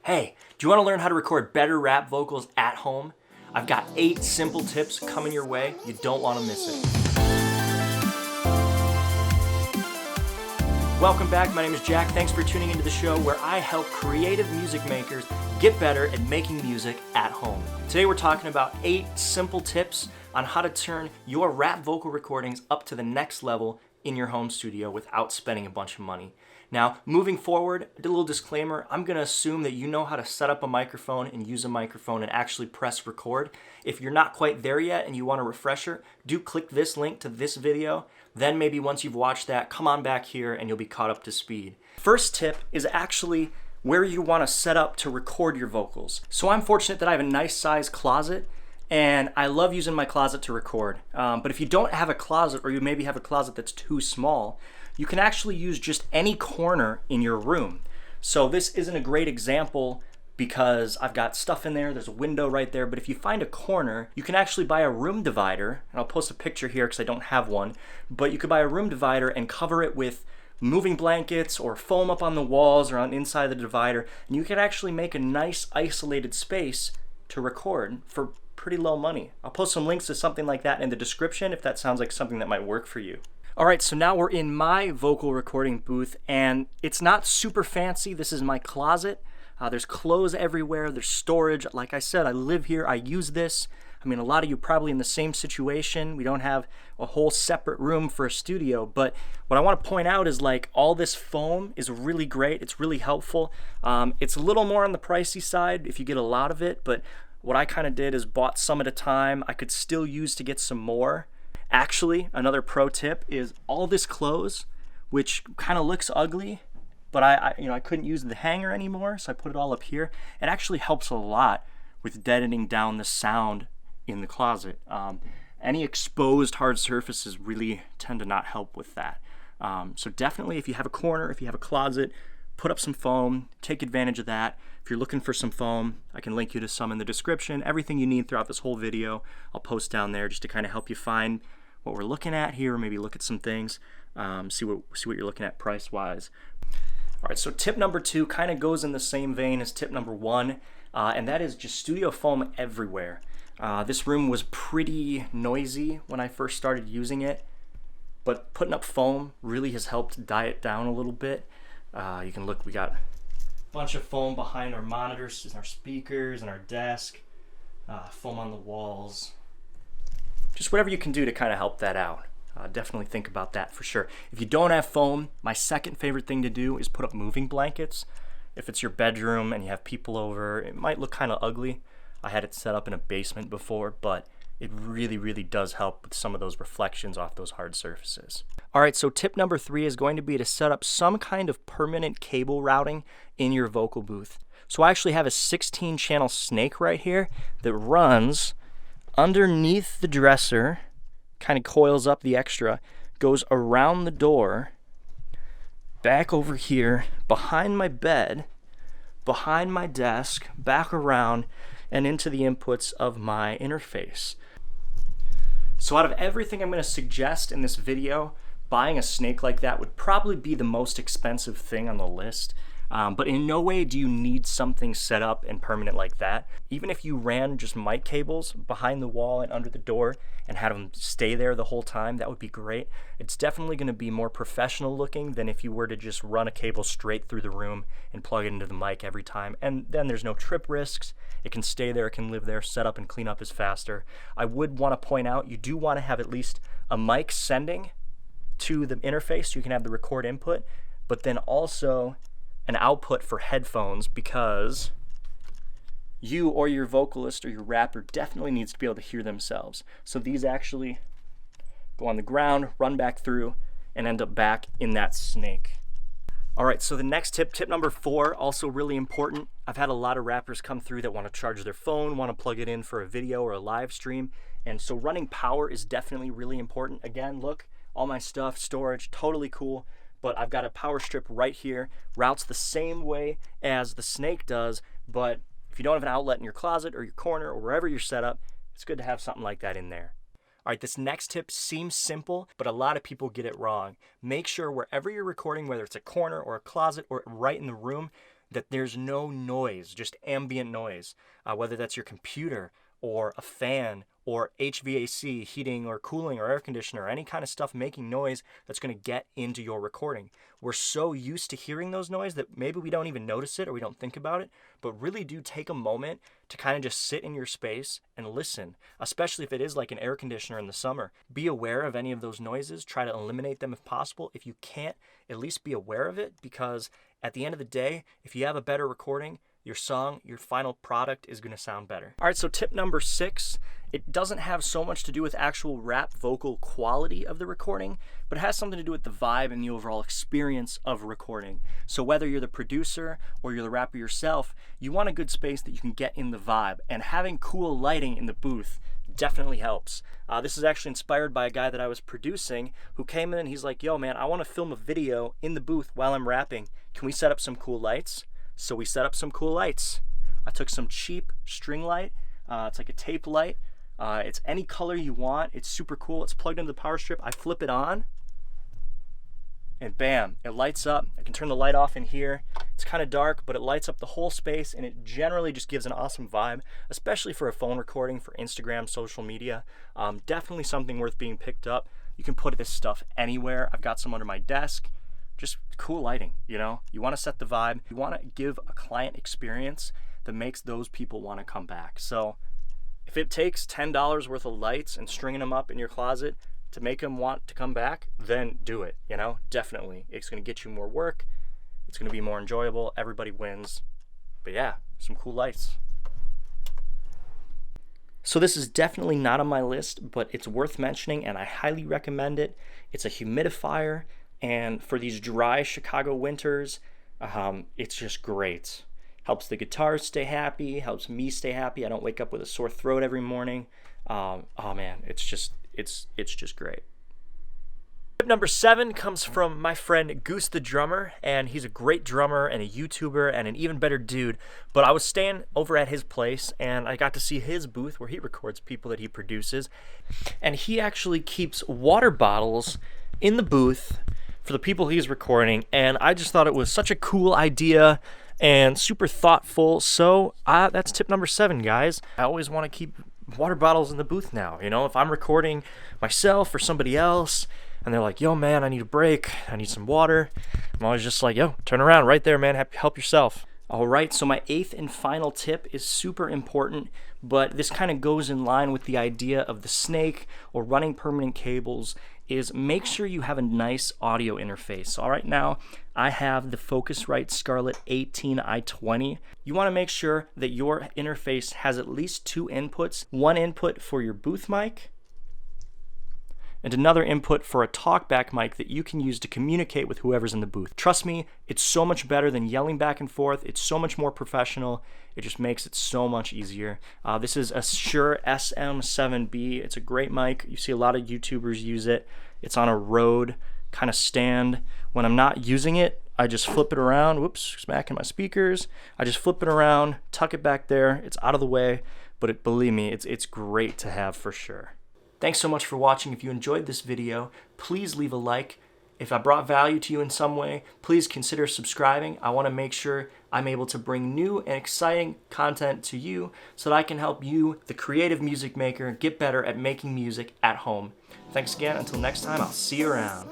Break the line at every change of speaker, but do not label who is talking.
Hey, do you want to learn how to record better rap vocals at home? I've got 8 simple tips coming your way. You don't want to miss it. Welcome back, my name is Jack. Thanks for tuning into the show where I help creative music makers get better at making music at home. Today we're talking about 8 simple tips on how to turn your rap vocal recordings up to the next level in your home studio without spending a bunch of money. Now, moving forward, a little disclaimer, I'm going to assume that you know how to set up a microphone and use a microphone and actually press record. If you're not quite there yet and you want a refresher, do click this link to this video. Then maybe once you've watched that, come on back here and you'll be caught up to speed. First tip is actually where you want to set up to record your vocals. So I'm fortunate that I have a nice size closet and I love using my closet to record. But if you don't have a closet, or you maybe have a closet that's too small, you can actually use just any corner in your room. So this isn't a great example because I've got stuff in there, there's a window right there, but if you find a corner, you can actually buy a room divider, and I'll post a picture here because I don't have one, but you could buy a room divider and cover it with moving blankets or foam up on the walls or on inside the divider, and you can actually make a nice isolated space to record for pretty low money. I'll post some links to something like that in the description if that sounds like something that might work for you. All right, so now we're in my vocal recording booth, and it's not super fancy. This is my closet. There's clothes everywhere. There's storage. Like I said, I live here. I use this. I mean, a lot of you probably in the same situation. We don't have a whole separate room for a studio, but what I want to point out is like all this foam is really great. It's really helpful. It's a little more on the pricey side if you get a lot of it, but what I kind of did is bought some at a time. I could still use to get some more. Actually, another pro tip is all this clothes, which kind of looks ugly, but I couldn't use the hanger anymore, so I put it all up here. It actually helps a lot with deadening down the sound in the closet. Any exposed hard surfaces really tend to not help with that. So definitely, if you have a corner, if you have a closet, put up some foam, take advantage of that. If you're looking for some foam, I can link you to some in the description. Everything you need throughout this whole video, I'll post down there just to kind of help you find what we're looking at here, or maybe look at some things, see what you're looking at price-wise. All right, so tip number 2 kind of goes in the same vein as tip number 1, and that is just studio foam everywhere. This room was pretty noisy when I first started using it, but putting up foam really has helped diet it down a little bit. You can look, we got a bunch of foam behind our monitors and our speakers and our desk, foam on the walls. Just whatever you can do to kind of help that out. Definitely think about that for sure. If you don't have foam, my second favorite thing to do is put up moving blankets. If it's your bedroom and you have people over, it might look kind of ugly. I had it set up in a basement before, but it really, really does help with some of those reflections off those hard surfaces. All right, so tip number 3 is going to be to set up some kind of permanent cable routing in your vocal booth. So I actually have a 16-channel snake right here that runs underneath the dresser, kind of coils up the extra, goes around the door, back over here, behind my bed, behind my desk, back around, and into the inputs of my interface. So out of everything I'm going to suggest in this video, buying a snake like that would probably be the most expensive thing on the list. But in no way do you need something set up and permanent like that. Even if you ran just mic cables behind the wall and under the door and had them stay there the whole time, that would be great. It's definitely going to be more professional looking than if you were to just run a cable straight through the room and plug it into the mic every time. And then there's no trip risks. It can stay there, it can live there, set up and clean up is faster. I would want to point out, you do want to have at least a mic sending to the interface so you can have the record input, but then also an output for headphones, because you or your vocalist or your rapper definitely needs to be able to hear themselves. So these actually go on the ground, run back through, and end up back in that snake. All right, so the next tip number 4, also really important. I've had a lot of rappers come through that want to charge their phone, want to plug it in for a video or a live stream, and so running power is definitely really important. Again, look, all my stuff, storage, totally cool. But I've got a power strip right here, routes the same way as the snake does, but if you don't have an outlet in your closet or your corner or wherever you're set up, it's good to have something like that in there. All right, this next tip seems simple, but a lot of people get it wrong. Make sure wherever you're recording, whether it's a corner or a closet or right in the room, that there's no noise, just ambient noise, whether that's your computer or a fan or HVAC, heating or cooling or air conditioner, any kind of stuff making noise that's going to get into your recording. We're so used to hearing those noise that maybe we don't even notice it or we don't think about it, but really do take a moment to kind of just sit in your space and listen, especially if it is like an air conditioner in the summer. Be aware of any of those noises. Try to eliminate them if possible. If you can't, at least be aware of it, because at the end of the day, if you have a better recording, your song, your final product is going to sound better. All right, so tip number 6, it doesn't have so much to do with actual rap vocal quality of the recording, but it has something to do with the vibe and the overall experience of recording. So whether you're the producer or you're the rapper yourself, you want a good space that you can get in the vibe, and having cool lighting in the booth definitely helps. This is actually inspired by a guy that I was producing who came in and he's like, yo man, I want to film a video in the booth while I'm rapping. Can we set up some cool lights? So we set up some cool lights. I took some cheap string light. It's like a tape light. It's any color you want. It's super cool. It's plugged into the power strip. I flip it on and bam, it lights up. I can turn the light off in here. It's kind of dark, but it lights up the whole space, and it generally just gives an awesome vibe, especially for a phone recording, for Instagram, social media. Definitely something worth being picked up. You can put this stuff anywhere. I've got some under my desk. Just cool lighting, you know? You want to set the vibe. You want to give a client experience that makes those people want to come back. So if it takes $10 worth of lights and stringing them up in your closet to make them want to come back, then do it, you know? Definitely. It's going to get you more work. It's going to be more enjoyable. Everybody wins. But yeah, some cool lights. So this is definitely not on my list, but it's worth mentioning and I highly recommend it. It's a humidifier. And for these dry Chicago winters, it's just great. Helps the guitars stay happy, helps me stay happy. I don't wake up with a sore throat every morning. Oh man, it's just great. Tip number 7 comes from my friend Goose the Drummer, and he's a great drummer and a YouTuber and an even better dude. But I was staying over at his place and I got to see his booth where he records people that he produces. And he actually keeps water bottles in the booth for the people he's recording, and I just thought it was such a cool idea and super thoughtful. So that's tip number 7, guys. I always want to keep water bottles in the booth now. You know, if I'm recording myself or somebody else and they're like, yo man, I need a break, I need some water, I'm always just like, yo, turn around right there, man, help yourself. All right, so my 8th and final tip is super important, but this kind of goes in line with the idea of the snake or running permanent cables, is make sure you have a nice audio interface. So right now, I have the Focusrite Scarlett 18i20. You want to make sure that your interface has at least 2 inputs. One input for your booth mic, and another input for a talkback mic that you can use to communicate with whoever's in the booth. Trust me, it's so much better than yelling back and forth. It's so much more professional. It just makes it so much easier. This is a Shure SM7B. It's a great mic. You see a lot of YouTubers use it. It's on a Rode kind of stand. When I'm not using it, I just flip it around. Whoops, smacking my speakers. I just flip it around, tuck it back there. It's out of the way, but believe me, it's great to have for sure. Thanks so much for watching. If you enjoyed this video, please leave a like. If I brought value to you in some way, please consider subscribing. I want to make sure I'm able to bring new and exciting content to you so that I can help you, the creative music maker, get better at making music at home. Thanks again. Until next time, I'll see you around.